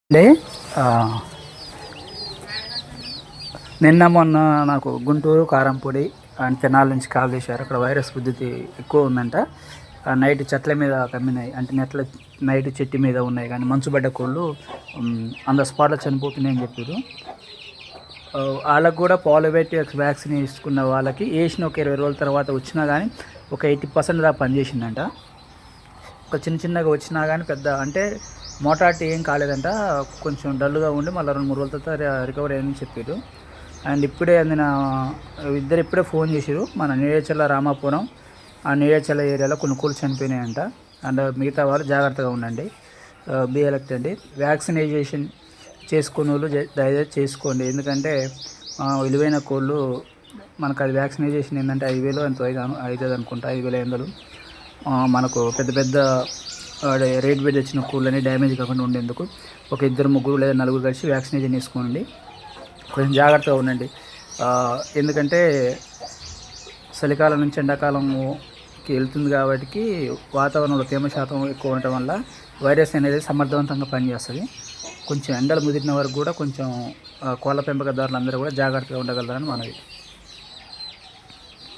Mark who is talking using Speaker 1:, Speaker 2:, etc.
Speaker 1: అంటే ఆ, నిన్న మొన్న నాకు గుంటూరు కారంపొడి అండ్ తెనాల నుంచి కాల్ చేశారు. అక్కడ వైరస్ ఉధృతి ఎక్కువ ఉందంట. నైట్ చెట్ల మీద కమ్మినాయి, అంటే నైట్ చెట్టు మీద ఉన్నాయి కానీ మంచు పడ్డ కోళ్ళు ఆన్ ద స్పాట్లో చనిపోతున్నాయని చెప్పారు. వాళ్ళకు కూడా పాలిబయోటిక్ వ్యాక్సిన్ వేసుకున్న వాళ్ళకి వేసిన ఒక 20 రోజుల తర్వాత వచ్చినా కానీ ఒక 80% దాకా పనిచేసిందంట. ఒక చిన్నగా వచ్చినా కానీ పెద్ద అంటే మోటాలిటీ ఏం కాలేదంట. కొంచెం డల్గా ఉండి మళ్ళీ 2-3 రోజుల తర్వాత రికవరీ అయ్యిందని చెప్పారు. అండ్ ఇప్పుడే ఇప్పుడే ఫోన్ చేశారు. మన నీలేచల్ల రామాపురం ఆ నీలేచల్ల ఏరియాలో కొన్ని కోళ్ళు చనిపోయినాయంట. అండ్ మిగతా వాళ్ళు జాగ్రత్తగా ఉండండి, బీ ఎలర్ట్ అండి. వ్యాక్సినైజేషన్ చేసుకునే వాళ్ళు దయచేసి చేసుకోండి. ఎందుకంటే విలువైన కోళ్ళు మనకు అది వ్యాక్సినైజేషన్ ఏంటంటే 5,000 ఎంతో అవుతుంది అనుకుంటా, 5,500. మనకు పెద్ద పెద్ద రేట్ పెట్టి వచ్చిన కోళ్ళని డ్యామేజ్ కాకుండా ఉండేందుకు ఒక 2-3 లేదా 4 కలిసి వ్యాక్సినేషన్ వేసుకోండి. కొంచెం జాగ్రత్తగా ఉండండి. ఎందుకంటే చలికాలం నుంచి ఎండాకాలంకి వెళ్తుంది కాబట్టి వాతావరణంలో తేమ శాతం ఎక్కువ ఉండటం వల్ల వైరస్ అనేది సమర్థవంతంగా పనిచేస్తుంది. కొంచెం ఎండలు ముదిరిన వరకు కూడా కొంచెం కోళ్ళ పెంపకదారులు అందరూ కూడా జాగ్రత్తగా ఉండగలరని మనవి.